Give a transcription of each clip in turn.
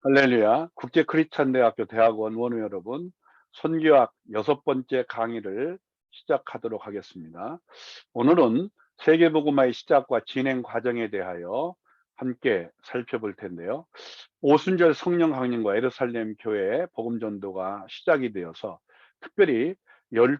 할렐루야. 국제크리스찬대학교 대학원 원우 여러분, 선교학 6번째 강의를 시작하도록 하겠습니다. 오늘은 세계복음화의 시작과 진행 과정에 대하여 함께 살펴볼 텐데요. 오순절 성령 강림과 예루살렘 교회 복음 전도가 시작이 되어서 특별히 12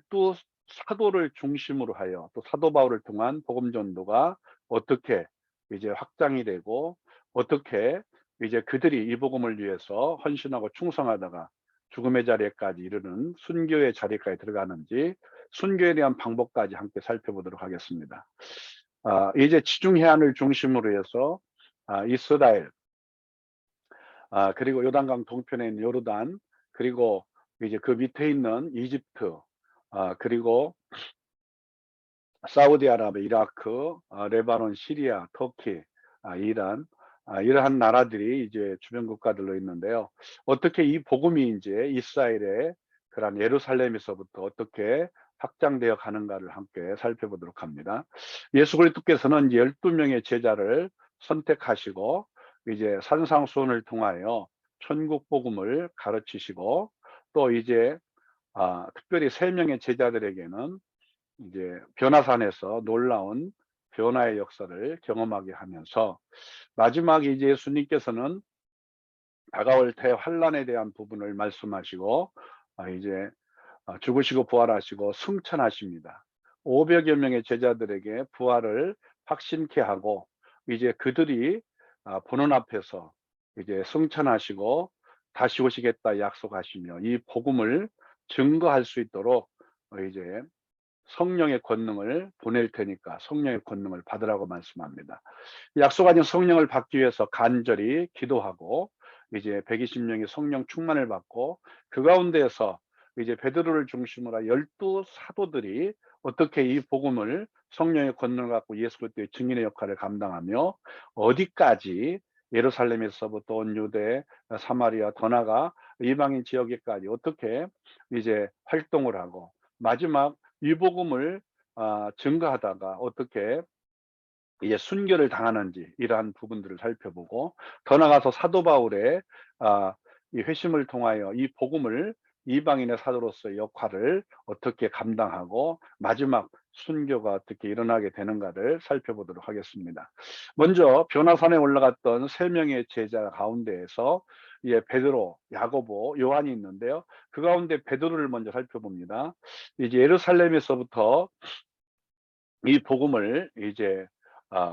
사도를 중심으로 하여 또 사도 바울을 통한 복음 전도가 어떻게 이제 확장이 되고 어떻게 이제 그들이 이 복음을 위해서 헌신하고 충성하다가 죽음의 자리에까지 이르는 순교의 자리까지 들어가는지 순교에 대한 방법까지 함께 살펴보도록 하겠습니다. 이제 지중 해안을 중심으로 해서 이스라엘, 그리고 요단강 동편에 있는 요르단, 그리고 이제 그 밑에 있는 이집트, 그리고 사우디아라비아, 이라크, 레바논, 시리아, 터키, 이란, 이러한 나라들이 이제 주변 국가들로 있는데요. 어떻게 이 복음이 이제 이스라엘의 그런 예루살렘에서부터 어떻게 확장되어 가는가를 함께 살펴보도록 합니다. 예수 그리스도께서는 12명의 제자를 선택하시고 이제 산상수훈을 통하여 천국 복음을 가르치시고 또 이제 특별히 3명의 제자들에게는 이제 변화산에서 놀라운 변화의 역사를 경험하게 하면서 마지막에 이제 예수님께서는 다가올 대환란에 대한 부분을 말씀하시고 이제 죽으시고 부활하시고 승천하십니다. 500여 명의 제자들에게 부활을 확신케 하고 이제 그들이 보는 앞에서 이제 승천하시고 다시 오시겠다 약속하시며 이 복음을 증거할 수 있도록 이제 성령의 권능을 보낼 테니까 성령의 권능을 받으라고 말씀합니다. 약속하신 성령을 받기 위해서 간절히 기도하고 이제 120명이 성령 충만을 받고 그 가운데에서 이제 베드로를 중심으로 12 사도들이 어떻게 이 복음을 성령의 권능을 갖고 예수 그리스도의 증인의 역할을 감당하며 어디까지 예루살렘에서부터 온 유대, 사마리아 더 나아가 이방인 지역에까지 어떻게 이제 활동을 하고 마지막 이 복음을 증거하다가 어떻게 이제 순교를 당하는지 이러한 부분들을 살펴보고 더 나아가서 사도 바울의 이 회심을 통하여 이 복음을 이방인의 사도로서의 역할을 어떻게 감당하고 마지막 순교가 어떻게 일어나게 되는가를 살펴보도록 하겠습니다. 먼저 변화산에 올라갔던 3명의 제자 가운데에서 베드로, 야고보, 요한이 있는데요. 그 가운데 베드로를 먼저 살펴봅니다. 이제 예루살렘에서부터 이 복음을 이제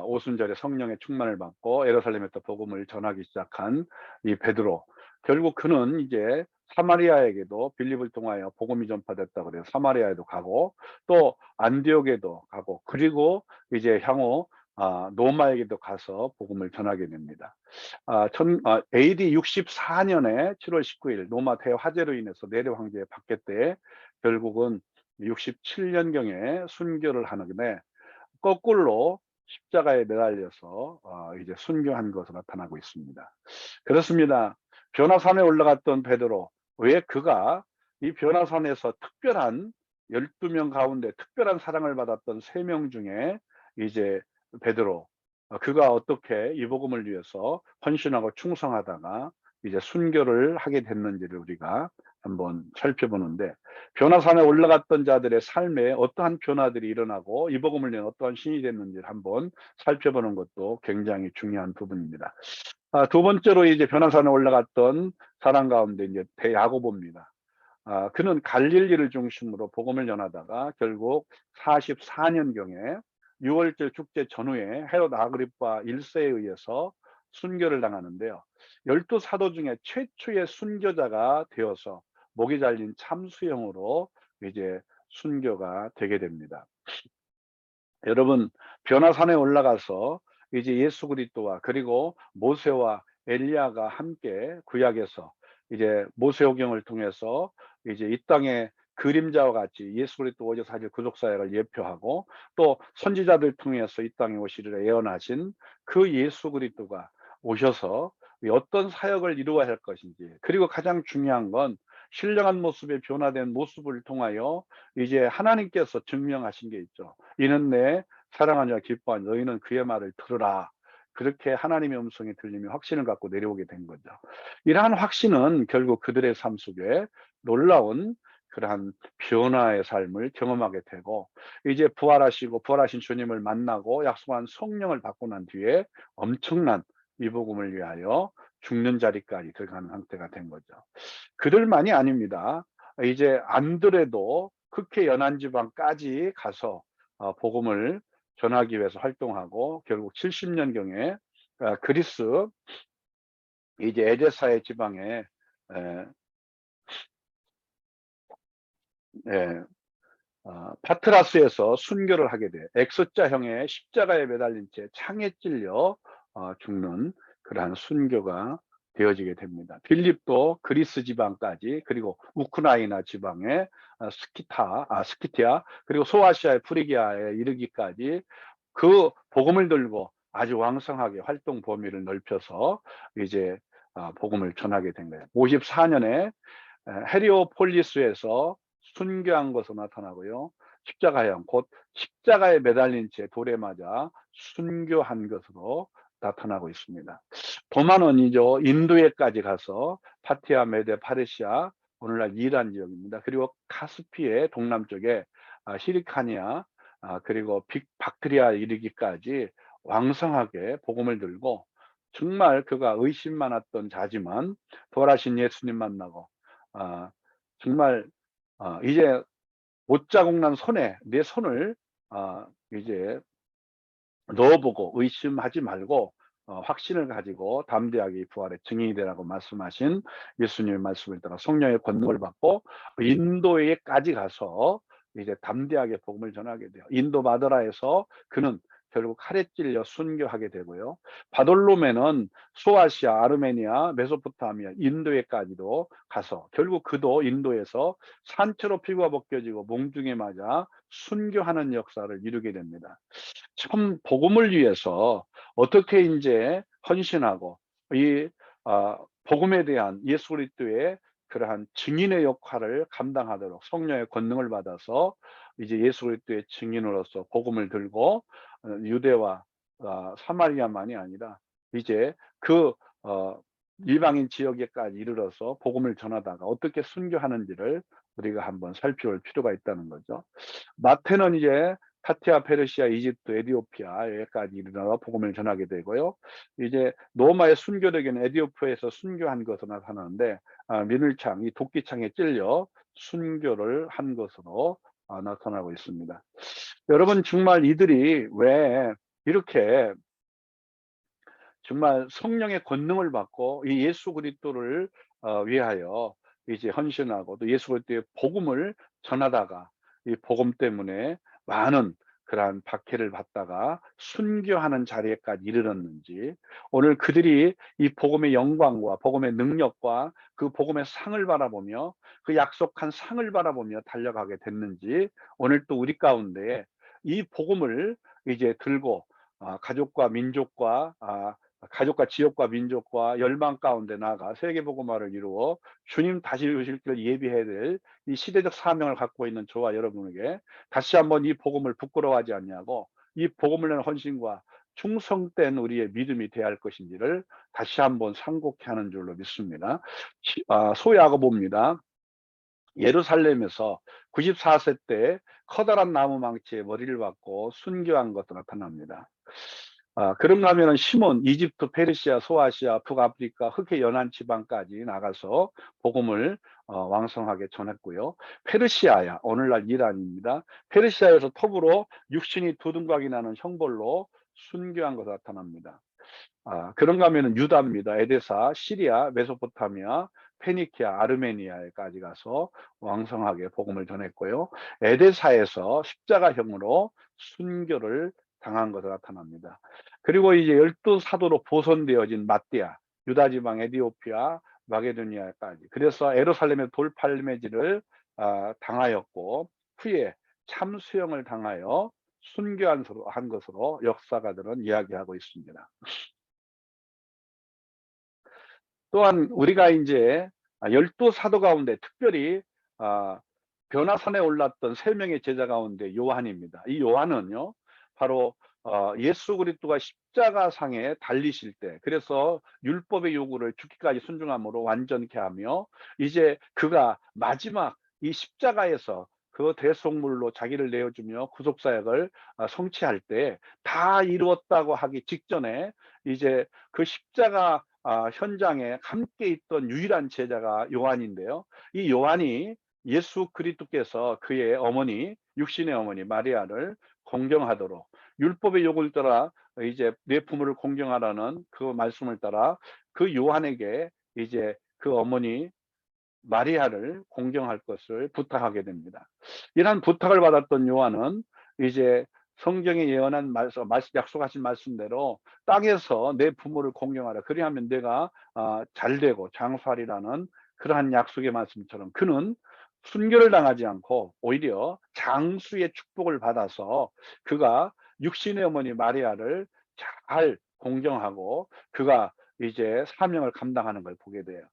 오순절에 성령의 충만을 받고 예루살렘에서 복음을 전하기 시작한 이 베드로, 결국 그는 이제 사마리아에게도 빌립을 통하여 복음이 전파됐다 그래서 사마리아에도 가고 또 안디옥에도 가고 그리고 이제 향후 로마에게도 가서 복음을 전하게 됩니다. AD 64년에 7월 19일 로마 대화재로 인해서 네로 황제의 박해 때 결국은 67년경에 순교를 하는데 거꾸로 십자가에 매달려서 이제 순교한 것으로 나타나고 있습니다. 그렇습니다. 변화산에 올라갔던 베드로, 왜 그가 이 변화산에서 특별한 12명 가운데 특별한 사랑을 받았던 3명 중에 이제 베드로, 그가 어떻게 이 복음을 위해서 헌신하고 충성하다가 이제 순교를 하게 됐는지를 우리가 한번 살펴보는데, 변화산에 올라갔던 자들의 삶에 어떠한 변화들이 일어나고 이 복음을 위해 어떠한 신이 됐는지를 한번 살펴보는 것도 굉장히 중요한 부분입니다. 두 번째로 이제 변화산에 올라갔던 사람 가운데 이제 야고보입니다. 그는 갈릴리를 중심으로 복음을 전하다가 결국 44년경에 6월절 축제 전후에 헤롯 아그리파 1세에 의해서 순교를 당하는데요. 12 사도 중에 최초의 순교자가 되어서 목이 잘린 참수형으로 이제 순교가 되게 됩니다. 여러분, 변화산에 올라가서 이제 예수 그리스도와 그리고 모세와 엘리야가 함께 구약에서 이제 모세오경을 통해서 이제 이 땅에 그림자와 같이 예수 그리스도 오셔 사실 구속 사역을 예표하고 또 선지자들 통해서 이 땅에 오시리라 예언하신 그 예수 그리스도가 오셔서 어떤 사역을 이루어야 할 것인지, 그리고 가장 중요한 건 신령한 모습의 변화된 모습을 통하여 이제 하나님께서 증명하신 게 있죠. 이는 내 사랑하냐 기뻐하냐 너희는 그의 말을 들으라. 그렇게 하나님의 음성이 들리며 확신을 갖고 내려오게 된 거죠. 이러한 확신은 결국 그들의 삶 속에 놀라운 그러한 변화의 삶을 경험하게 되고, 이제 부활하시고 부활하신 주님을 만나고 약속한 성령을 받고 난 뒤에 엄청난 이 복음을 위하여 죽는 자리까지 들어가는 상태가 된 거죠. 그들만이 아닙니다. 이제 안드레도 극해 연안 지방까지 가서 복음을 전하기 위해서 활동하고, 결국 70년경에 그리스 이제 에데사의 지방에 에, 에, 파트라스에서 순교를 하게 돼 X자형의 십자가에 매달린 채 창에 찔려 죽는 그러한 순교가 되어지게 됩니다. 빌립도 그리스 지방까지, 그리고 우크라이나 지방의 스키티아, 그리고 소아시아의 프리기아에 이르기까지 그 복음을 들고 아주 왕성하게 활동 범위를 넓혀서 이제 복음을 전하게 된 거예요. 54년에 헤리오폴리스에서 순교한 것으로 나타나고요. 십자가형, 곧 십자가에 매달린 채 돌에 맞아 순교한 것으로 나타나고 있습니다. 도만원이죠. 인도에까지 가서 파티아, 메데, 파르시아, 오늘날 이란 지역입니다. 그리고 카스피의 동남쪽에 시리카니아, 그리고 박트리아 이르기까지 왕성하게 복음을 들고, 정말 그가 의심 많았던 자지만 부활하신 예수님 만나고 정말 이제 못자국 난 손에 내 손을 이제 넣어보고 의심하지 말고 확신을 가지고 담대하게 부활의 증인이 되라고 말씀하신 예수님의 말씀을 따라 성령의 권능을 받고 인도에까지 가서 이제 담대하게 복음을 전하게 돼요. 인도 마더라에서 그는 결국 칼에 찔려 순교하게 되고요. 바돌로메는 소아시아, 아르메니아, 메소포타미아, 인도에까지도 가서 결국 그도 인도에서 산채로 피부가 벗겨지고 몽중에 맞아 순교하는 역사를 이루게 됩니다. 참 복음을 위해서 어떻게 이제 헌신하고 이 복음에 대한 예수 그리스도의 그러한 증인의 역할을 감당하도록 성령의 권능을 받아서 이제 예수 그리스도의 증인으로서 복음을 들고 유대와 사마리아만이 아니라 이제 그 이방인 지역에까지 이르러서 복음을 전하다가 어떻게 순교하는지를 우리가 한번 살펴볼 필요가 있다는 거죠. 마태는 이제 파티아, 페르시아, 이집트, 에디오피아에까지 이르러 복음을 전하게 되고요. 이제 로마의 순교되기는 에디오피아에서 순교한 것으로 나타나는데 민울창, 이 도끼창에 찔려 순교를 한 것으로 나타나고 있습니다. 여러분, 정말 이들이 왜 이렇게 정말 성령의 권능을 받고 이 예수 그리스도를 위하여 이제 헌신하고 또 예수 그리스도의 복음을 전하다가 이 복음 때문에 많은 그러한 박해를 받다가 순교하는 자리에까지 이르렀는지, 오늘 그들이 이 복음의 영광과 복음의 능력과 그 복음의 상을 바라보며 그 약속한 상을 바라보며 달려가게 됐는지, 오늘 또 우리 가운데 이 복음을 이제 들고 가족과 민족과 가족과 지역과 민족과 열방 가운데 나아가 세계복음화를 이루어 주님 다시 오실 길을 예비해야 될 이 시대적 사명을 갖고 있는 저와 여러분에게 다시 한번 이 복음을 부끄러워하지 않냐고, 이 복음을 내는 헌신과 충성된 우리의 믿음이 되어야 할 것인지를 다시 한번 상고케 하는 줄로 믿습니다. 소야고보입니다. 예루살렘에서 94세 때 커다란 나무 망치에 머리를 박고 순교한 것으로 나타납니다. 그런가 하면 시몬, 이집트, 페르시아, 소아시아, 북아프리카, 흑해 연안 지방까지 나가서 복음을 왕성하게 전했고요. 페르시아야, 오늘날 이란입니다. 페르시아에서 톱으로 육신이 두둥각이 나는 형벌로 순교한 것으로 나타납니다. 그런가 하면 유다입니다. 에데사, 시리아, 메소포타미아, 페니키아, 아르메니아에까지 가서 왕성하게 복음을 전했고요. 에데사에서 십자가형으로 순교를 당한 것으로 나타납니다. 그리고 이제 12사도로 보선되어진 마띠아, 유다 지방 에디오피아, 마게도니아까지, 그래서 예루살렘의 돌팔매질을 당하였고 후에 참수형을 당하여 순교한 것으로 역사가들은 이야기하고 있습니다. 또한 우리가 이제 12사도 가운데 특별히 변화산에 올랐던 3명의 제자 가운데 요한입니다. 이 요한은요 바로 예수 그리스도가 십자가상에 달리실 때, 그래서 율법의 요구를 죽기까지 순종함으로 완전케 하며 이제 그가 마지막 이 십자가에서 그 대속물로 자기를 내어주며 구속 사역을 성취할 때 다 이루었다고 하기 직전에 이제 그 십자가 현장에 함께 있던 유일한 제자가 요한인데요. 이 요한이 예수 그리스도께서 그의 어머니, 육신의 어머니 마리아를 공경하도록 율법의 요구를 따라 이제 내 부모를 공경하라는 그 말씀을 따라 그 요한에게 이제 그 어머니 마리아를 공경할 것을 부탁하게 됩니다. 이러한 부탁을 받았던 요한은 이제 성경에 예언한 말씀, 약속하신 말씀대로 땅에서 내 부모를 공경하라. 그리하면 내가 잘되고 장수하리라는 그러한 약속의 말씀처럼 그는 순교를 당하지 않고 오히려 장수의 축복을 받아서 그가 육신의 어머니 마리아를 잘 공경하고 그가 이제 사명을 감당하는 걸 보게 돼요.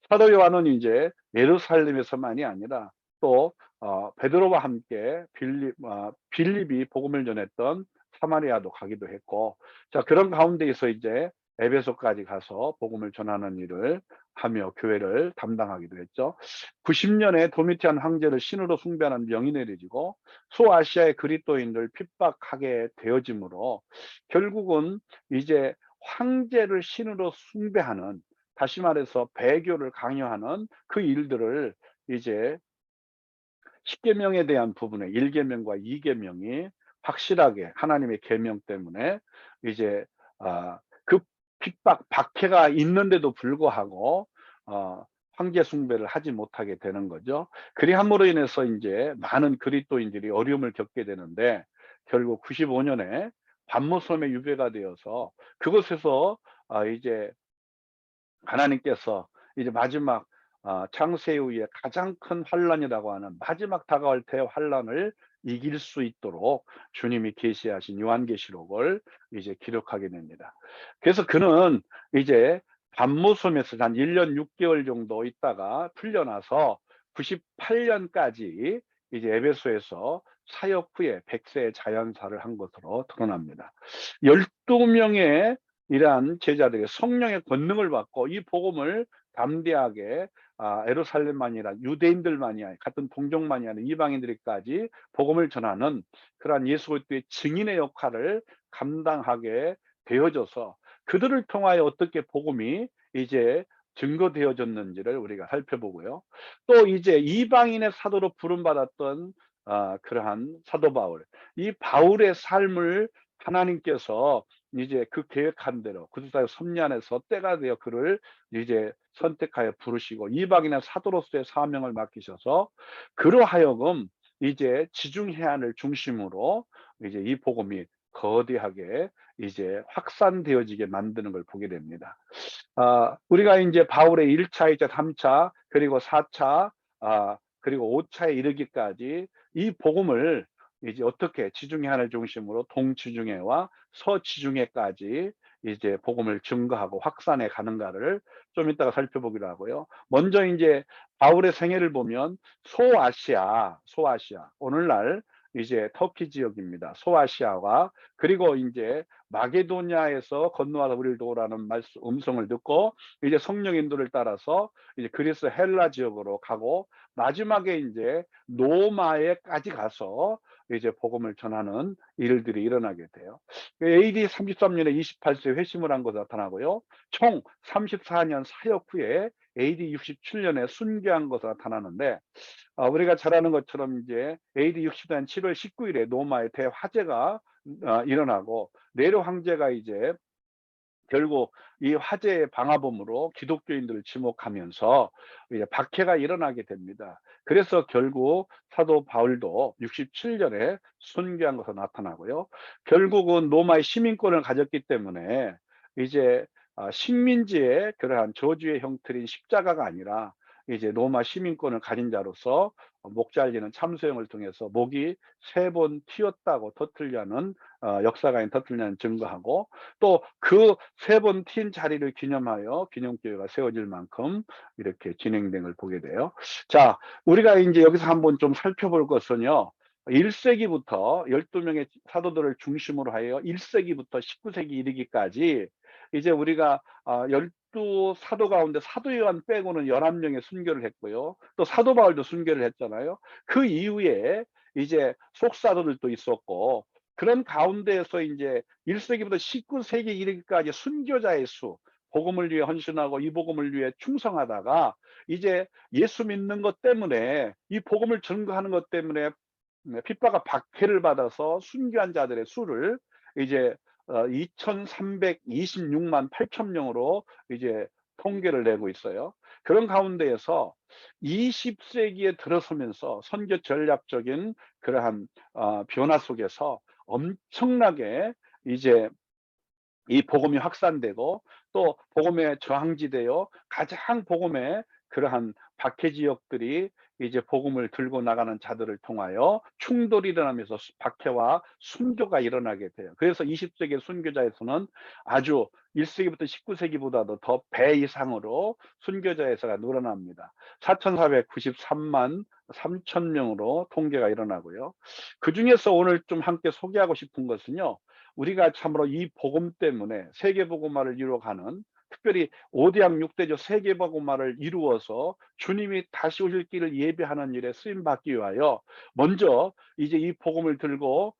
사도 요한은 이제 예루살렘에서만이 아니라 또 베드로와 함께 빌립이 복음을 전했던 사마리아도 가기도 했고, 자 그런 가운데에서 이제 에베소까지 가서 복음을 전하는 일을 하며 교회를 담당하기도 했죠. 90년에 도미티안 황제를 신으로 숭배하는 명이 내려지고 소아시아의 그리스도인들 핍박하게 되어지므로 결국은 이제 황제를 신으로 숭배하는, 다시 말해서 배교를 강요하는 그 일들을 이제 십계명에 대한 부분에 1계명과 2계명이 확실하게 하나님의 계명 때문에 이제 그 핍박 박해가 있는데도 불구하고 황제 숭배를 하지 못하게 되는 거죠. 그리함으로 인해서 이제 많은 그리스도인들이 어려움을 겪게 되는데 결국 95년에 반모섬에 유배가 되어서 그곳에서 이제 하나님께서 이제 마지막 창세 이후에 가장 큰 환란이라고 하는 마지막 다가올 대환란을 이길 수 있도록 주님이 계시하신 요한계시록을 이제 기록하게 됩니다. 그래서 그는 이제 반모섬에서 한 1년 6개월 정도 있다가 풀려나서 98년까지 이제 에베소에서 사역 후에 100세의 자연사를 한 것으로 드러납니다. 12명의 이러한 제자들이 성령의 권능을 받고 이 복음을 담대하게 예루살렘만이 아니라 유대인들만이 아니라 같은 동족만이 아니라 이방인들까지 복음을 전하는 그러한 예수 그리스도의 증인의 역할을 감당하게 되어져서 그들을 통하여 어떻게 복음이 이제 증거되어졌는지를 우리가 살펴보고요. 또 이제 이방인의 사도로 부름받았던 그러한 사도 바울, 이 바울의 삶을 하나님께서 이제 그 계획한 대로 구두사의 섭리 안에서 때가 되어 그를 이제 선택하여 부르시고 이방인의 사도로서의 사명을 맡기셔서 그로 하여금 이제 지중 해안을 중심으로 이제 이 복음이 거대하게 이제 확산되어지게 만드는 걸 보게 됩니다. 우리가 이제 바울의 1차, 2차, 3차 그리고 4차 그리고 5차에 이르기까지 이 복음을 이제 어떻게 지중해안을 중심으로 동지중해와 서지중해까지 이제 복음을 증거하고 확산해 가는가를 좀 이따가 살펴보기로 하고요. 먼저 이제 바울의 생애를 보면 소아시아, 오늘날 이제 터키 지역입니다. 소아시아와 그리고 이제 마게도냐에서 건너와서 우리를 도우라는 말씀, 음성을 듣고 이제 성령 인도를 따라서 이제 그리스 헬라 지역으로 가고 마지막에 이제 로마에까지 가서 이제 복음을 전하는 일들이 일어나게 돼요. AD 33년에 28세 회심을 한 것으로 나타나고요. 총 34년 사역 후에 AD 67년에 순교한 것으로 나타나는데 우리가 잘 아는 것처럼 이제 AD 60년 7월 19일에 로마의 대화재가 일어나고 네로 황제가 이제 결국 이 화재의 방화범으로 기독교인들을 지목하면서 이제 박해가 일어나게 됩니다. 그래서 결국 사도 바울도 67년에 순교한 것으로 나타나고요. 결국은 로마의 시민권을 가졌기 때문에 이제 식민지의 그러한 저주의 형틀인 십자가가 아니라 이제 로마 시민권을 가진 자로서 목 잘리는 참소형을 통해서 목이 3번 튀었다고 터틀려는 역사가인 터틀려는 증거하고 또 그 3번 튄 자리를 기념하여 기념교회가 세워질 만큼 이렇게 진행된 걸 보게 돼요. 자, 우리가 이제 여기서 한번 좀 살펴볼 것은요. 1세기부터 12명의 사도들을 중심으로 하여 1세기부터 19세기 이르기까지 이제 우리가 12 사도 가운데 사도 요한 빼고는 11명의 순교를 했고요. 또 사도 바울도 순교를 했잖아요. 그 이후에 이제 속사도들도 있었고, 그런 가운데에서 이제 1세기부터 19세기 이르기까지 순교자의 수, 복음을 위해 헌신하고 이 복음을 위해 충성하다가 이제 예수 믿는 것 때문에, 이 복음을 증거하는 것 때문에 핍박과 박해를 받아서 순교한 자들의 수를 이제 2,326만 8천 명으로 이제 통계를 내고 있어요. 그런 가운데에서 20세기에 들어서면서 선교 전략적인 그러한 변화 속에서 엄청나게 이제 이 복음이 확산되고, 또 복음의 저항지대요, 가장 복음의 그러한 박해 지역들이 이제 복음을 들고 나가는 자들을 통하여 충돌이 일어나면서 박해와 순교가 일어나게 돼요. 그래서 20세기 순교자의 수는 아주 1세기부터 19세기보다도 더 배 이상으로 순교자의 수가 늘어납니다. 4,493만 3천 명으로 통계가 일어나고요. 그중에서 오늘 좀 함께 소개하고 싶은 것은요, 우리가 참으로 이 복음 때문에 세계 복음화를 이루어가는, 특별히 5대양 6대조 세계 복음화를 이루어서 주님이 다시 오실 길을 예비하는 일에 쓰임 받기 위하여 먼저 이제 이 복음을 들고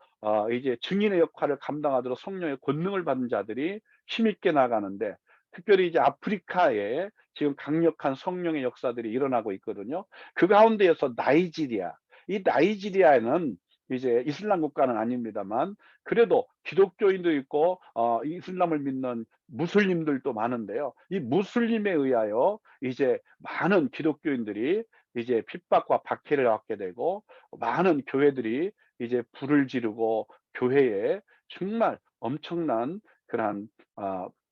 이제 증인의 역할을 감당하도록 성령의 권능을 받은 자들이 힘있게 나가는데, 특별히 이제 아프리카에 지금 강력한 성령의 역사들이 일어나고 있거든요. 그 가운데에서 나이지리아, 이 나이지리아에는 이제 이슬람 국가는 아닙니다만 그래도 기독교인도 있고 이슬람을 믿는 무슬림들도 많은데요. 이 무슬림에 의하여 이제 많은 기독교인들이 이제 핍박과 박해를 받게 되고, 많은 교회들이 이제 불을 지르고 교회에 정말 엄청난 그러한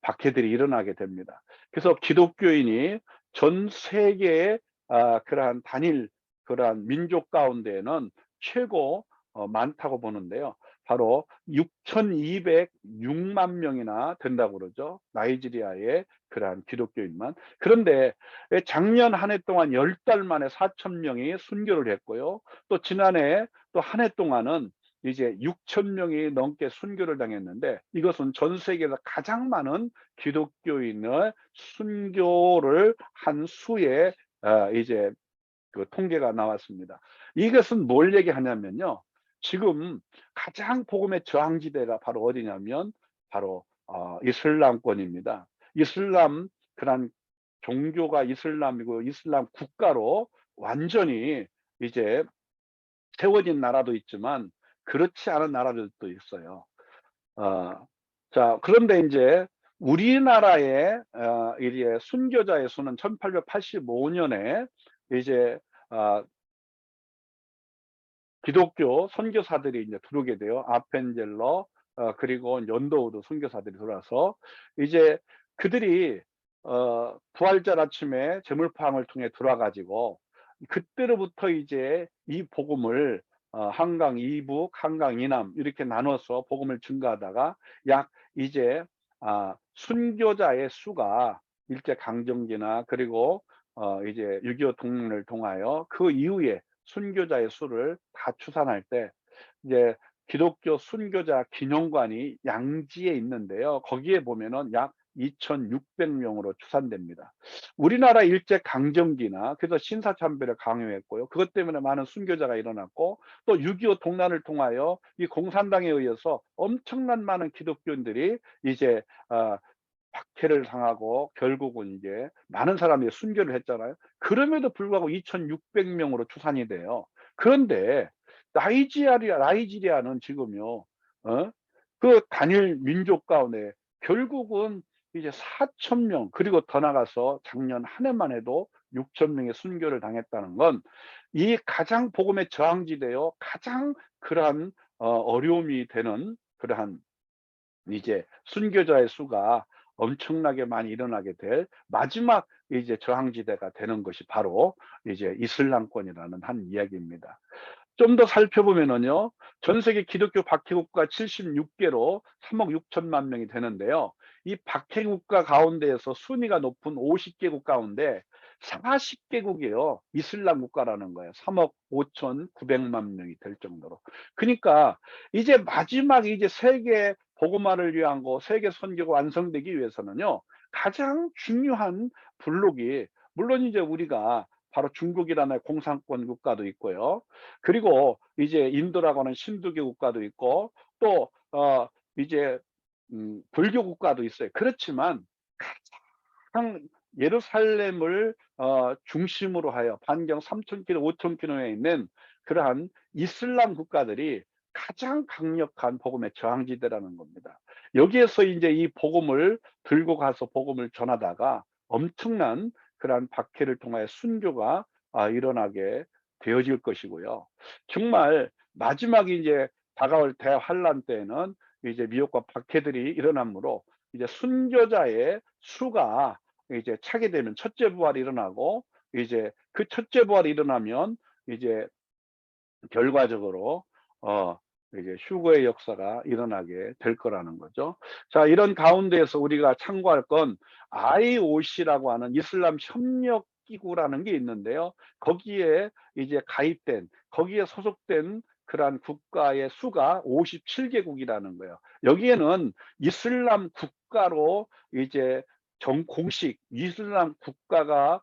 박해들이 일어나게 됩니다. 그래서 기독교인이 전 세계의 그러한 단일 그러한 민족 가운데에는 최고 많다고 보는데요. 바로 6,206만 명이나 된다고 그러죠. 나이지리아의 그러한 기독교인만. 그런데 작년 한 해 동안 10달 만에 4,000명이 순교를 했고요. 또 지난해 또 한 해 동안은 이제 6,000명이 넘게 순교를 당했는데, 이것은 전 세계에서 가장 많은 기독교인의 순교를 한 수의 이제 그 통계가 나왔습니다. 이것은 뭘 얘기하냐면요, 지금 가장 복음의 저항지대가 바로 어디냐면 바로 이슬람권입니다. 이슬람 그런 종교가 이슬람이고 이슬람 국가로 완전히 이제 세워진 나라도 있지만 그렇지 않은 나라들도 있어요. 어, 자, 그런데 이제 우리나라의 이제 순교자의 수는 1885년에 이제 어, 기독교 선교사들이 이제 들어오게 돼요. 아펜젤러 그리고 연도우도 선교사들이 들어와서 이제 그들이 부활절 아침에 제물파항을 통해 들어와 가지고 그때로부터 이제 이 복음을 한강 이북, 한강 이남 이렇게 나눠서 복음을 증거하다가 약 이제 순교자의 수가 일제 강점기나 그리고 이제 6.25 동맹을 통하여 그 이후에 순교자의 수를 다 추산할 때 이제 기독교 순교자 기념관이 양지에 있는데요. 거기에 보면은 약 2,600명으로 추산됩니다. 우리나라 일제 강점기나 그래서 신사참배를 강요했고요. 그것 때문에 많은 순교자가 일어났고, 또 6.25 동란을 통하여 이 공산당에 의해서 엄청난 많은 기독교인들이 이제 박해를 당하고 결국은 이제 많은 사람이 순교를 했잖아요. 그럼에도 불구하고 2,600명으로 추산이 돼요. 그런데 나이지리아는 지금요, 그 단일 민족 가운데 결국은 이제 4,000명, 그리고 더 나가서 작년 한 해만 해도 6,000명의 순교를 당했다는 건 이 가장 복음의 저항지대요, 가장 그러한 어려움이 되는 그러한 이제 순교자의 수가 엄청나게 많이 일어나게 될 마지막 이제 저항지대가 되는 것이 바로 이제 이슬람권이라는 한 이야기입니다. 좀 더 살펴보면은요, 전 세계 기독교 박해국가 76개로 3억 6천만 명이 되는데요. 이 박해국가 가운데에서 순위가 높은 50개국 가운데 40개국이요. 이슬람 국가라는 거예요. 3억 5,900만 명이 될 정도로. 그러니까 이제 마지막 이제 세계 복음화를 위한 거, 세계 선교가 완성되기 위해서는요. 가장 중요한 블록이, 물론 이제 우리가 바로 중국이라는 공산권 국가도 있고요. 그리고 이제 인도라고 하는 신두교 국가도 있고, 또 이제 불교 국가도 있어요. 그렇지만 가장 예루살렘을 중심으로 하여 반경 3,000km, 5,000km에 있는 그러한 이슬람 국가들이 가장 강력한 복음의 저항지대라는 겁니다. 여기에서 이제 이 복음을 들고 가서 복음을 전하다가 엄청난 그러한 박해를 통하여 순교가 일어나게 되어질 것이고요. 정말 마지막에 이제 다가올 대환란 때에는 이제 미혹과 박해들이 일어나므로 이제 순교자의 수가 이제 차게 되면 첫째 부활이 일어나고, 이제 그 첫째 부활이 일어나면 이제 결과적으로 이제 휴거의 역사가 일어나게 될 거라는 거죠. 자, 이런 가운데에서 우리가 참고할 건 IOC라고 하는 이슬람 협력 기구라는 게 있는데요. 거기에 이제 가입된, 거기에 소속된 그러한 국가의 수가 57개국이라는 거예요. 여기에는 이슬람 국가로 이제 공식 이슬람 국가가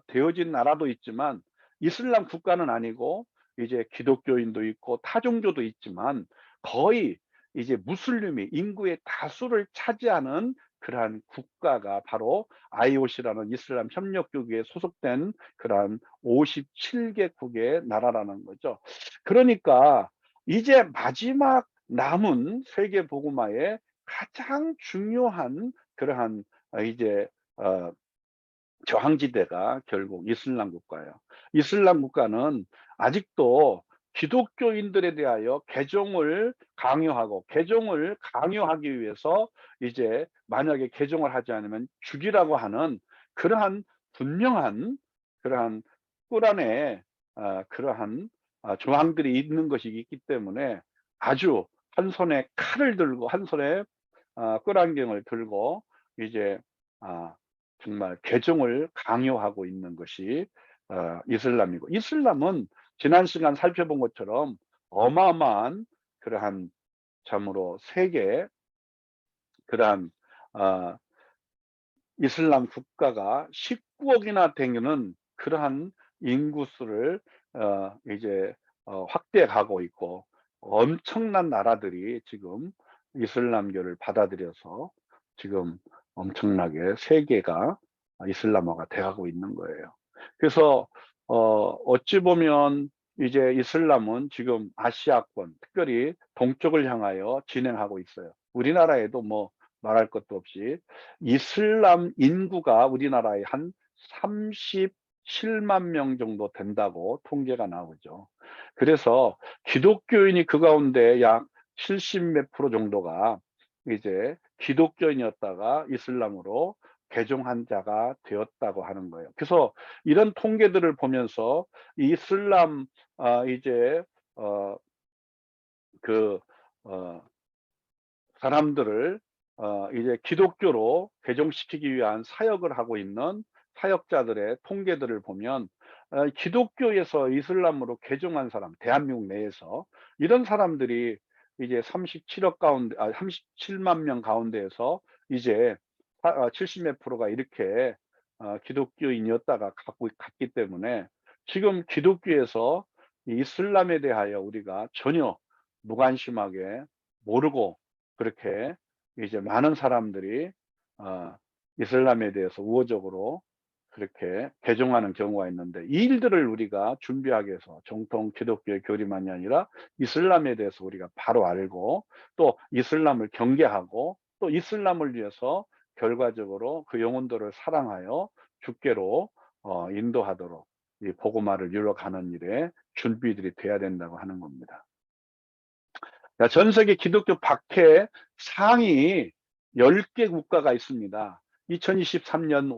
되어진 나라도 있지만, 이슬람 국가는 아니고 이제 기독교인도 있고 타종교도 있지만, 거의 이제 무슬림이 인구의 다수를 차지하는 그러한 국가가 바로 IOC라는 이슬람 협력기구에 소속된 그러한 57개국의 나라라는 거죠. 그러니까 이제 마지막 남은 세계 복음화의 가장 중요한 그러한 이제 저항지대가 결국 이슬람 국가예요. 이슬람 국가는 아직도 기독교인들에 대하여 개종을 강요하기 위해서 이제 만약에 개종을 하지 않으면 죽이라고 하는 그러한 분명한 그러한 꿀안에 그러한 조항들이 있는 것이 있기 때문에, 아주 한 손에 칼을 들고 한 손에 꿀안경을 들고 이제 정말 개종을 강요하고 있는 것이 이슬람이고, 이슬람은 지난 시간 살펴본 것처럼 어마어마한 그러한 참으로 세계 그러한 이슬람 국가가 19억이나 되는 그러한 인구수를 이제 확대해 가고 있고, 엄청난 나라들이 지금 이슬람교를 받아들여서 지금 엄청나게 세계가 이슬람화가 돼 가고 있는 거예요. 그래서 어찌 보면 이제 이슬람은 지금 아시아권, 특별히 동쪽을 향하여 진행하고 있어요. 우리나라에도 뭐 말할 것도 없이 이슬람 인구가 우리나라에 한 37만 명 정도 된다고 통계가 나오죠. 그래서 기독교인이 그 가운데 약 70 몇 프로 정도가 이제 기독교인이었다가 이슬람으로 개종한 자가 되었다고 하는 거예요. 그래서 이런 통계들을 보면서 이슬람 이제 그 사람들을 이제 기독교로 개종시키기 위한 사역을 하고 있는 사역자들의 통계들을 보면, 기독교에서 이슬람으로 개종한 사람, 대한민국 내에서 이런 사람들이 이제 37억 가운데 37만 명 가운데에서 이제 70 몇 프로가 이렇게 기독교인이었다가 갔기 때문에, 지금 기독교에서 이 이슬람에 대하여 우리가 전혀 무관심하게 모르고 그렇게 이제 많은 사람들이 이슬람에 대해서 우호적으로 그렇게 개종하는 경우가 있는데, 이 일들을 우리가 준비하기 위해서 정통 기독교의 교리만이 아니라 이슬람에 대해서 우리가 바로 알고, 또 이슬람을 경계하고, 또 이슬람을 위해서 결과적으로 그 영혼들을 사랑하여 주께로 인도하도록 이 복음화를 이루어가는 일에 준비들이 돼야 된다고 하는 겁니다. 전 세계 기독교 박해 상위 10개 국가가 있습니다. 2023년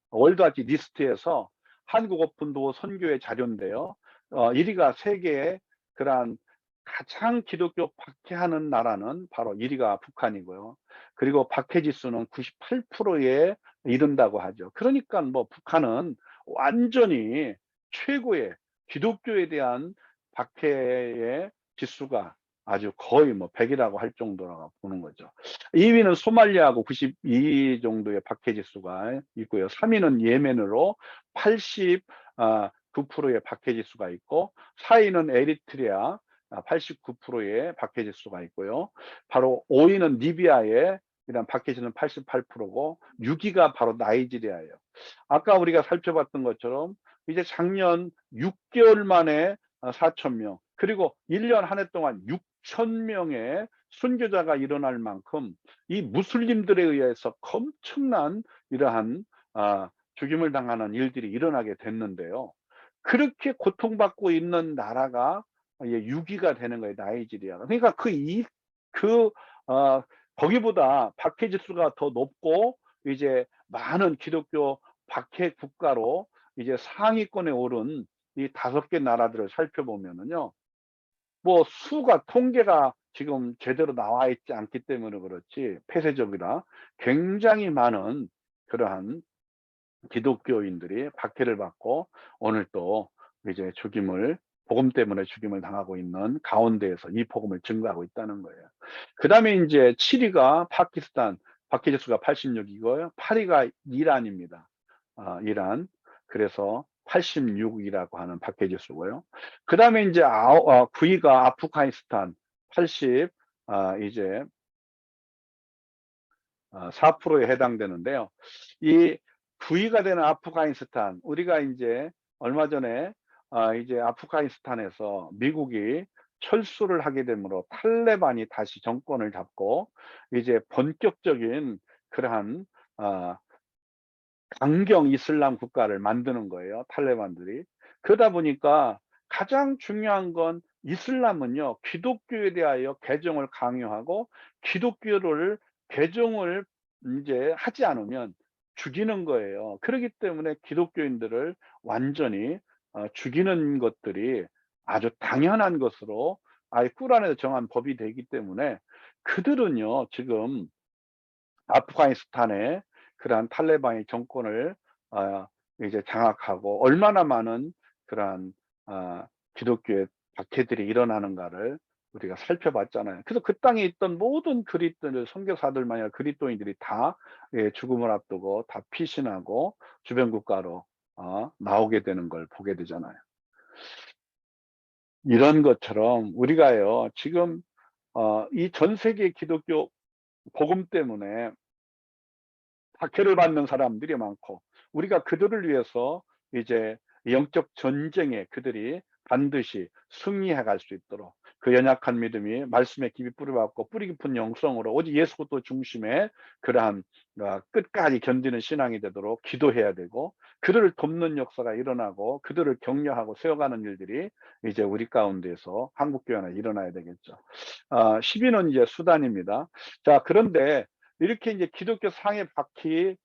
월드와치 리스트에서 한국 오픈도어 선교의 자료인데요. 1위가 세계의 그러한 가장 기독교 박해하는 나라는 바로 1위가 북한이고요. 그리고 박해 지수는 98%에 이룬다고 하죠. 그러니까 뭐 북한은 완전히 최고의 기독교에 대한 박해의 지수가 아주 거의 뭐 100이라고 할 정도라고 보는 거죠. 2 위는 소말리아하고 92 정도의 박해 지수가 있고요. 3 위는 예멘으로 80 9 프로의 박해 지수가 있고, 4 위는 에리트리아 89 프로의 박해 지수가 있고요. 바로 5 위는 리비아의 이런 박해 지수는 88 프로고, 6 위가 바로 나이지리아예요. 아까 우리가 살펴봤던 것처럼 이제 작년 6개월 만에 4,000명, 그리고 1년 한 해 동안 6,000명의 순교자가 일어날 만큼 이 무슬림들에 의해서 엄청난 이러한 죽임을 당하는 일들이 일어나게 됐는데요. 그렇게 고통받고 있는 나라가 6위가 되는 거예요, 나이지리아가. 그러니까 그 거기보다 박해 지수가 더 높고 이제 많은 기독교 박해 국가로 이제 상위권에 오른 이 5개 나라들을 살펴보면은요. 뭐 수가 통계가 지금 제대로 나와 있지 않기 때문에 그렇지, 폐쇄적이라 굉장히 많은 그러한 기독교인들이 박해를 받고 오늘 또 이제 복음 때문에 죽임을 당하고 있는 가운데에서 이 복음을 증거하고 있다는 거예요. 그다음에 이제 7 위가 파키스탄, 박해 지수가 86이고요. 8 위가 이란입니다. 이란. 그래서 86이라고 하는 박해 지수고요. 그다음에 이제 9 위가 아프가니스탄 80, 이제 4%에 해당되는데요. 이 9위가 되는 아프가니스탄, 우리가 이제 얼마 전에 이제 아프가니스탄에서 미국이 철수를 하게 되므로 탈레반이 다시 정권을 잡고 이제 본격적인 그러한 강경 이슬람 국가를 만드는 거예요, 탈레반들이. 그러다 보니까 가장 중요한 건, 이슬람은요 기독교에 대하여 개종을 강요하고, 기독교를 개종을 이제 하지 않으면 죽이는 거예요. 그렇기 때문에 기독교인들을 완전히 죽이는 것들이 아주 당연한 것으로 아예 꾸란에서 정한 법이 되기 때문에, 그들은요 지금 아프가니스탄에 그러한 탈레반의 정권을 어 이제 장악하고 얼마나 많은 그러한 기독교의 박해들이 일어나는가를 우리가 살펴봤잖아요. 그래서 그 땅에 있던 모든 그리스도인들, 선교사들만이 아니라 그리스도인들이 다 죽음을 앞두고 다 피신하고 주변 국가로 나오게 되는 걸 보게 되잖아요. 이런 것처럼 우리가요 지금 이 전 세계 기독교 복음 때문에 박해를 받는 사람들이 많고, 우리가 그들을 위해서 이제 영적 전쟁에 그들이 반드시 승리해 갈 수 있도록 그 연약한 믿음이 말씀에 깊이 뿌려박고 뿌리 깊은 영성으로 오직 예수 그리스도 중심의 그러한 끝까지 견디는 신앙이 되도록 기도해야 되고, 그들을 돕는 역사가 일어나고 그들을 격려하고 세워가는 일들이 이제 우리 가운데서 한국교회 안에 일어나야 되겠죠. 10위는 이제 수단입니다. 자, 그런데 이렇게 이제 기독교 박해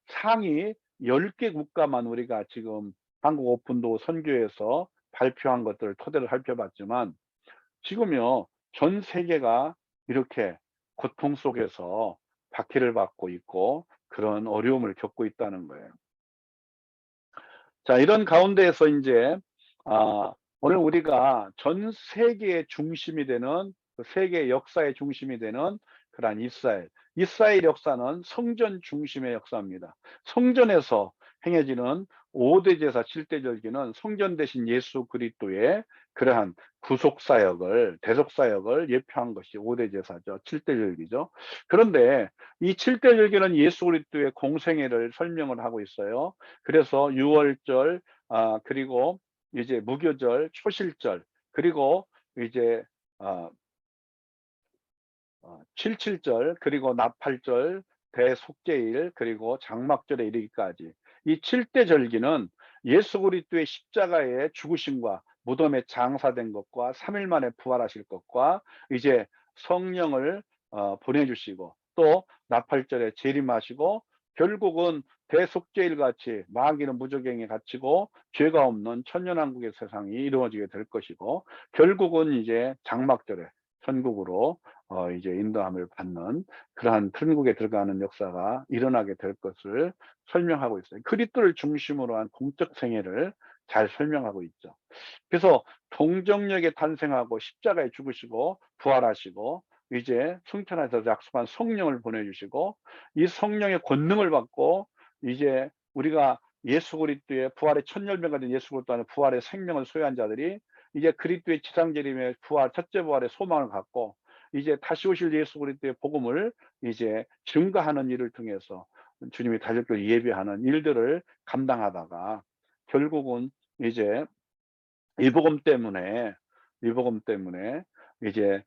상위 10개 국가만 우리가 지금 한국 오픈도 선교에서 발표한 것들을 토대로 살펴봤지만, 지금요 전 세계가 이렇게 고통 속에서 박해를 받고 있고 그런 어려움을 겪고 있다는 거예요. 자, 이런 가운데에서 이제 오늘 우리가 전 세계의 중심이 되는, 그 세계 역사의 중심이 되는 그러한 이스라엘 역사는 성전 중심의 역사입니다. 성전에서 행해지는 5대 제사 7대 절기는 성전 대신 예수 그리스도의 그러한 구속 사역을, 대속 사역을 예표한 것이 5대 제사죠. 7대 절기죠. 그런데 이 7대 절기는 예수 그리스도의 공생애를 설명을 하고 있어요. 그래서 유월절, 그리고 이제 무교절, 초실절, 그리고 이제 칠칠절, 그리고 나팔절, 대속죄일, 그리고 장막절에 이르기까지 이 7대 절기는 예수 그리스도의 십자가의 죽으심과 무덤에 장사된 것과 3일 만에 부활하실 것과 이제 성령을 보내주시고, 또 나팔절에 재림하시고, 결국은 대속죄일 같이 마귀는 무저갱에 갇히고 죄가 없는 천년왕국의 세상이 이루어지게 될 것이고, 결국은 이제 장막절에 천국으로 이제 인도함을 받는 그러한 천국에 들어가는 역사가 일어나게 될 것을 설명하고 있어요. 그리스도를 중심으로 한 공적 생애를 잘 설명하고 있죠. 그래서 동정역에 탄생하고 십자가에 죽으시고 부활하시고 이제 승천하셔서 약속한 성령을 보내주시고 이 성령의 권능을 받고 이제 우리가 예수 그리스도의 부활의 첫 열매가 된 예수 그리스도 안에 부활의 생명을 소유한 자들이 이제 그리스도의 지상재림의 부활 첫째 부활의 소망을 갖고 이제 다시 오실 예수 그리스도의 복음을 이제 증거하는 일을 통해서 주님이 다시 올 예배하는 일들을 감당하다가 결국은 이제 이 복음 때문에 이 복음 때문에 이제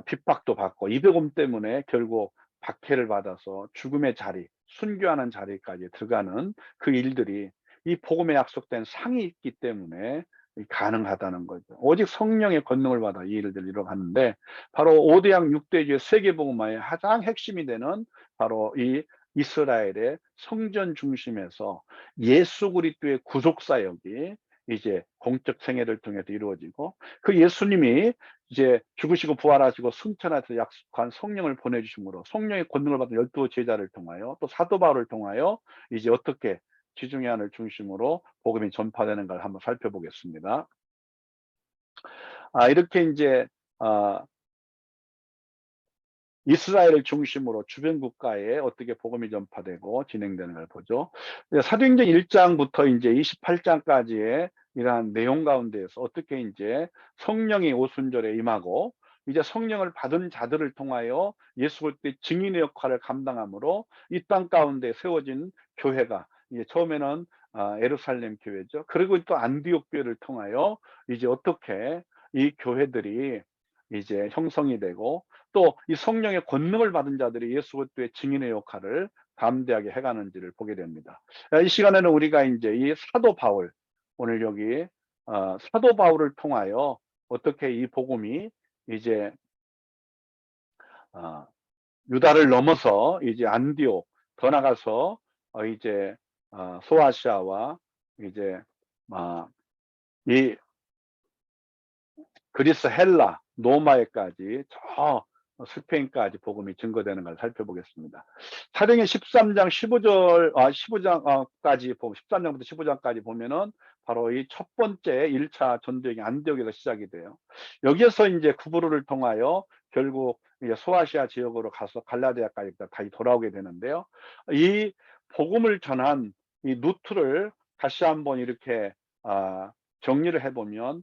핍박도 받고 이 복음 때문에 결국 박해를 받아서 죽음의 자리, 순교하는 자리까지 들어가는 그 일들이 이 복음에 약속된 상이 있기 때문에 가능하다는 거죠. 오직 성령의 권능을 받아 이 일들을 이뤄가는데 바로 5대양 6대주의 세계복음화의 가장 핵심이 되는 바로 이 이스라엘의 성전 중심에서 예수 그리스도의 구속 사역이 이제 공적 생애를 통해서 이루어지고 그 예수님이 이제 죽으시고 부활하시고 승천하셔서 약속한 성령을 보내주심으로 성령의 권능을 받은 12 제자를 통하여 또 사도 바울을 통하여 이제 어떻게 지중해 안을 중심으로 복음이 전파되는가를 한번 살펴보겠습니다. 이렇게 이제 이스라엘을 중심으로 주변 국가에 어떻게 복음이 전파되고 진행되는 걸 보죠. 사도행전 1장부터 이제 28장까지의 이러한 내용 가운데에서 어떻게 이제 성령이 오순절에 임하고 이제 성령을 받은 자들을 통하여 예수 그리스도의 증인의 역할을 감당함으로 이 땅 가운데 세워진 교회가 이제 처음에는 예루살렘 교회죠. 그리고 또 안디옥 교회를 통하여 이제 어떻게 이 교회들이 이제 형성이 되고 또 이 성령의 권능을 받은 자들이 예수 그리스도의 증인의 역할을 담대하게 해가는지를 보게 됩니다. 이 시간에는 우리가 이제 이 사도 바울, 오늘 여기 사도 바울을 통하여 어떻게 이 복음이 이제 어, 유다를 넘어서 이제 안디옥 더 나가서 이제 소아시아와 이제 이 그리스, 헬라, 로마에까지 저 스페인까지 복음이 증거되는 걸 살펴보겠습니다. 사도행전 13장 15절 15장까지 보면 13장부터 15장까지 보면은 바로 이 첫 번째 1차 전도행이 안디옥에서 시작이 돼요. 여기에서 이제 구브로를 통하여 결국 이제 소아시아 지역으로 가서 갈라디아까지 다시 돌아오게 되는데요. 이 복음을 전한 이 루트를 다시 한번 이렇게 정리를 해보면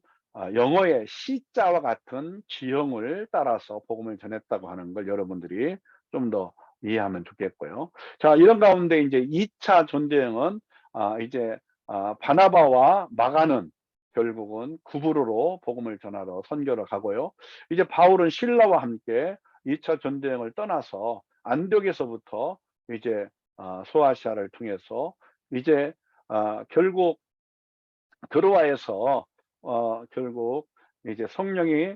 영어의 C자와 같은 지형을 따라서 복음을 전했다고 하는 걸 여러분들이 좀 더 이해하면 좋겠고요. 자, 이런 가운데 이제 2차 전도행은 이제 바나바와 마가는 결국은 구브로로 복음을 전하러 선교를 가고요. 이제 바울은 실라와 함께 2차 전도행을 떠나서 안디옥에서부터 이제 소아시아를 통해서 이제 결국 드로아에서 결국 이제 성령이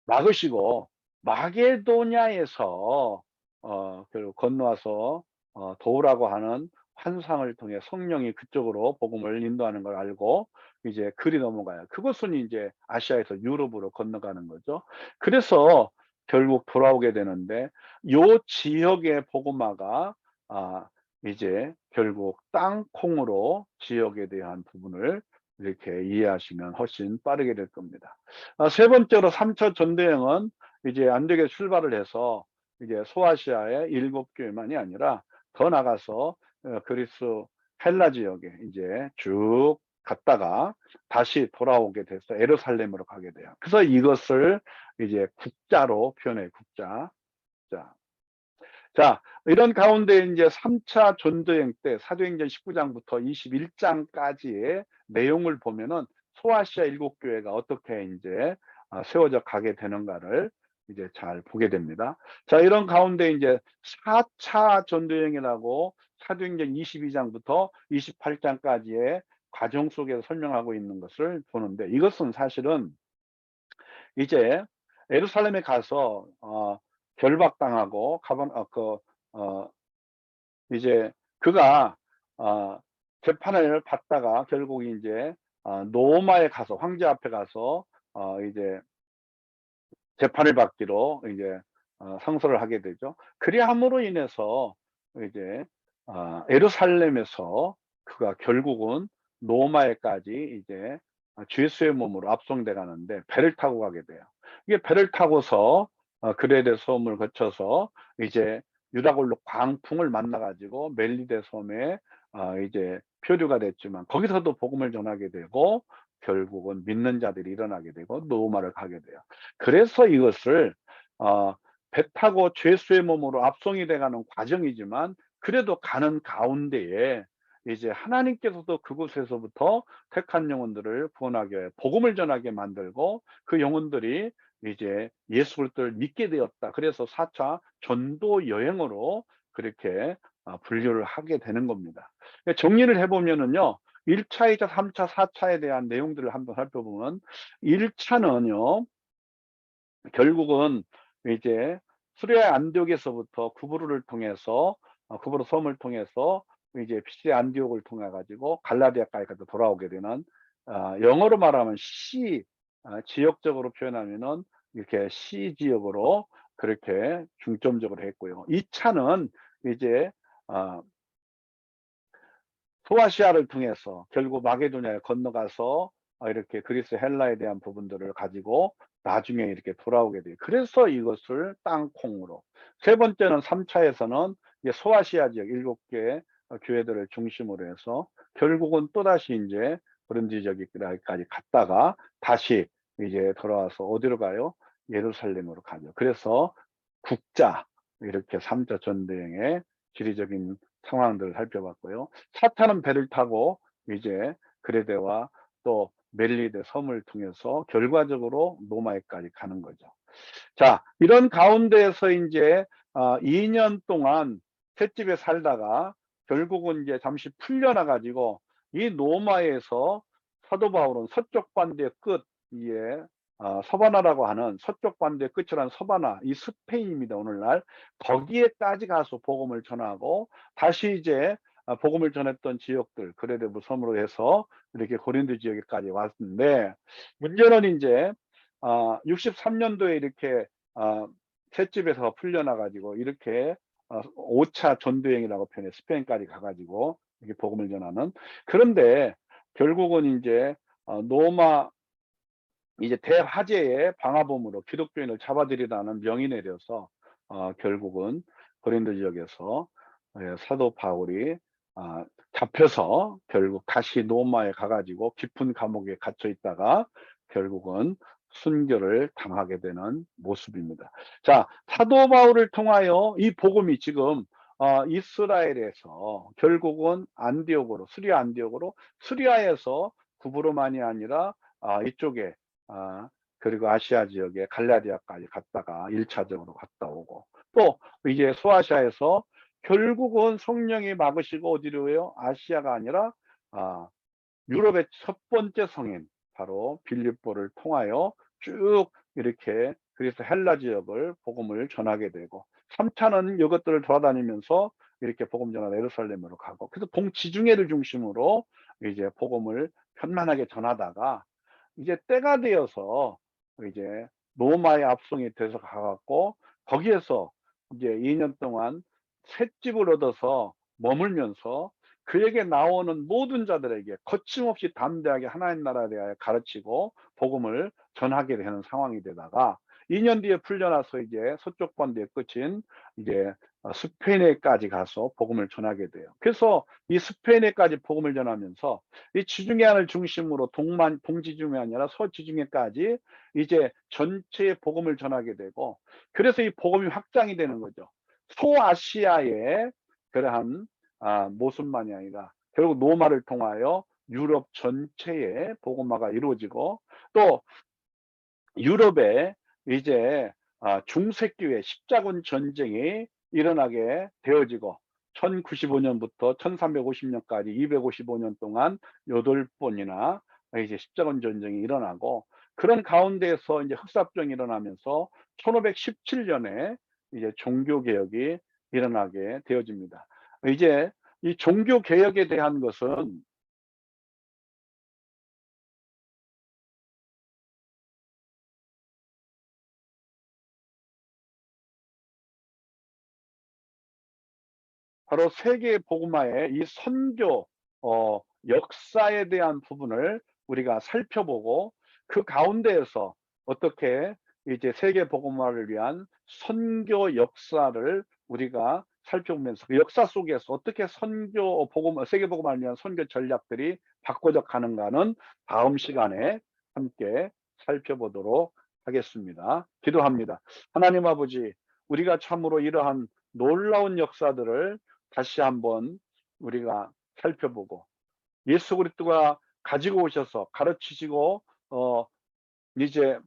막으시고 마게도냐에서 결국 건너와서 도우라고 하는 환상을 통해 성령이 그쪽으로 복음을 인도하는 걸 알고 이제 글이 넘어가요. 그것은 이제 아시아에서 유럽으로 건너가는 거죠. 그래서 결국 돌아오게 되는데 요 지역의 복음화가 이제 결국 땅콩으로 지역에 대한 부분을 이렇게 이해하시면 훨씬 빠르게 될 겁니다. 세 번째로 3차 전도행은 이제 안디옥에 출발을 해서 이제 소아시아의 7교회만이 아니라 더 나가서 그리스 헬라 지역에 이제 쭉 갔다가 다시 돌아오게 돼서 예루살렘으로 가게 돼요. 그래서 이것을 이제 국자로 표현해요. 국자. 자, 이런 가운데 이제 3차 전도행 때 사도행전 19장부터 21장까지의 내용을 보면은 소아시아 7교회가 어떻게 이제 세워져 가게 되는가를 이제 잘 보게 됩니다. 자, 이런 가운데 이제 4차 전도행이라고 사도행전 22장부터 28장까지의 과정 속에서 설명하고 있는 것을 보는데 이것은 사실은 이제 예루살렘에 가서 결박당하고 이제 그가 재판을 받다가 결국 이제 로마에 가서 황제 앞에 가서 이제 재판을 받기로 이제 상소를 하게 되죠. 그리함으로 인해서 이제 예루살렘에서 그가 결국은 로마에까지 이제 죄수의 몸으로 압송돼 가는데 배를 타고 가게 돼요. 이게 배를 타고서 그레데 섬을 거쳐서 이제 유다골로 광풍을 만나 가지고 멜리데 섬에 이제 표류가 됐지만 거기서도 복음을 전하게 되고 결국은 믿는 자들이 일어나게 되고 로마를 가게 돼요. 그래서 이것을 배 타고 죄수의 몸으로 압송이 돼 가는 과정이지만 그래도 가는 가운데에 이제 하나님께서도 그곳에서부터 택한 영혼들을 구원하게 위하여 복음을 전하게 만들고 그 영혼들이 이제 예수 그리스도를 믿게 되었다. 그래서 4차 전도 여행으로 그렇게 분류를 하게 되는 겁니다. 정리를 해 보면은요. 1차, 2차, 3차, 4차에 대한 내용들을 한번 살펴보면 1차는요. 결국은 이제 수리아 안디옥에서부터 구브로를 통해서 구브로 섬을 통해서 이제 피시디아 안디옥을 통해 가지고 갈라디아까지 돌아오게 되는 영어로 말하면 시 지역적으로 표현하면은 이렇게 시 지역으로 그렇게 중점적으로 했고요. 2차는 이제 소아시아를 통해서 결국 마게도냐에 건너가서 이렇게 그리스 헬라에 대한 부분들을 가지고 나중에 이렇게 돌아오게 돼요. 그래서 이것을 땅콩으로. 세 번째는 3차에서는 이제 소아시아 지역 7개 교회들을 중심으로 해서 결국은 또다시 인제 브른지 지역까지 갔다가 다시 이제 돌아와서 어디로 가요? 예루살렘으로 가죠. 그래서 국자 이렇게 3차 전도여행의 지리적인 상황들을 살펴봤고요. 4차는 배를 타고 이제 그레데와 또 멜리데 섬을 통해서 결과적으로 로마에까지 가는 거죠. 자, 이런 가운데에서 인제 2년 동안 셋집에 살다가 결국은 이제 잠시 풀려나 가지고 이 로마에서 사도 바울은 서쪽 반대의 끝, 예, 서바나라고 하는 서쪽 반대의 끝이라는 서바나, 이 스페인입니다, 오늘날. 거기에까지 가서 복음을 전하고 다시 이제 복음을 전했던 지역들, 그레데부 섬으로 해서 이렇게 고린도 지역에까지 왔는데, 문제는 인제 63년도에 이렇게 셋집에서 풀려나 가지고 이렇게 5차 전도여행이라고 표현해 스페인까지 가 가지고 이렇게 복음을 전하는. 그런데 결국은 인제 로마 이제 대화재의 방화범으로 기독교인을 잡아들이라는 명이 내려서 결국은 고린도 지역에서 사도 바울이 잡혀서 결국 다시 로마에 가 가지고 깊은 감옥에 갇혀 있다가 결국은 순교를 당하게 되는 모습입니다. 자, 사도 바울을 통하여 이 복음이 지금 이스라엘에서 결국은 안디옥으로, 수리아 안디옥으로, 수리아에서 구브로만이 아니라 이쪽에 그리고 아시아 지역에 갈라디아까지 갔다가 1차적으로 갔다 오고, 또 이제 소아시아에서 결국은 성령이 막으시고 어디로요? 아시아가 아니라 유럽의 첫 번째 성인 바로 빌립보를 통하여 쭉 이렇게 그래서 헬라 지역을 복음을 전하게 되고, 3차는 이것들을 돌아다니면서 이렇게 복음 전하다 예루살렘으로 가고, 그래서 동지중해를 중심으로 이제 복음을 편만하게 전하다가 이제 때가 되어서 이제 로마의 압송이 돼서 가 갖고 거기에서 이제 2년 동안 셋집을 얻어서 머물면서 그에게 나오는 모든 자들에게 거침없이 담대하게 하나님 나라에 대하여 가르치고 복음을 전하게 되는 상황이 되다가 2년 뒤에 풀려나서 이제 서쪽 반대의 끝인 이제 스페인에까지 가서 복음을 전하게 돼요. 그래서 이 스페인에까지 복음을 전하면서 이 지중해안을 중심으로 동지중해 아니라 서지중해까지 이제 전체의 복음을 전하게 되고, 그래서 이 복음이 확장이 되는 거죠. 소아시아의 그러한 모습만이 아니라 결국 로마를 통하여 유럽 전체의 복음화가 이루어지고, 또 유럽에 이제 중세기의 십자군 전쟁이 일어나게 되어지고 1095년부터 1350년까지 255년 동안 8번이나 이제 십자군 전쟁이 일어나고, 그런 가운데에서 이제 흑사병이 일어나면서 1517년에 이제 종교 개혁이 일어나게 되어집니다. 이제 이 종교 개혁에 대한 것은 바로 세계 복음화의 이 선교 역사에 대한 부분을 우리가 살펴보고, 그 가운데에서 어떻게 이제 세계 복음화를 위한 선교 역사를 우리가 살펴보면서, 그 역사 속에서 어떻게 선교 복음 세계 복음화를 위한 선교 전략들이 바꿔져 가는가는 다음 시간에 함께 살펴보도록 하겠습니다. 기도합니다. 하나님 아버지, 우리가 참으로 이러한 놀라운 역사들을 다시 한번 우리가 살펴보고, 예수 그리스도가 가지고 오셔서 가르치시고 이제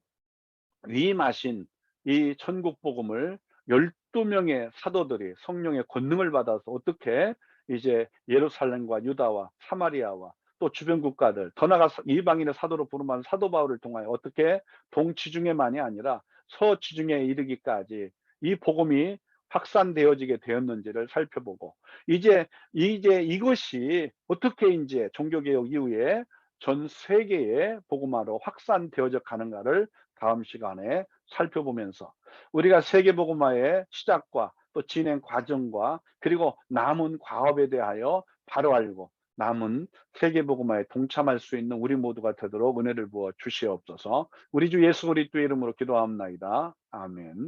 위임하신 이 천국 복음을 12명의 사도들이 성령의 권능을 받아서 어떻게 이제 예루살렘과 유다와 사마리아와 또 주변 국가들, 더 나아가서 이방인의 사도로 부름하는 사도 바울을 통하여 어떻게 동지중해만이 아니라 서지중해에 이르기까지 이 복음이 확산되어지게 되었는지를 살펴보고, 이제 이것이 어떻게 이제 종교개혁 이후에 전 세계에 복음화로 확산되어져 가는가를 다음 시간에 살펴보면서, 우리가 세계복음화의 시작과 또 진행 과정과 그리고 남은 과업에 대하여 바로 알고 남은 세계복음화에 동참할 수 있는 우리 모두가 되도록 은혜를 부어 주시옵소서. 우리 주 예수 그리스도의 이름으로 기도합나이다. 아멘.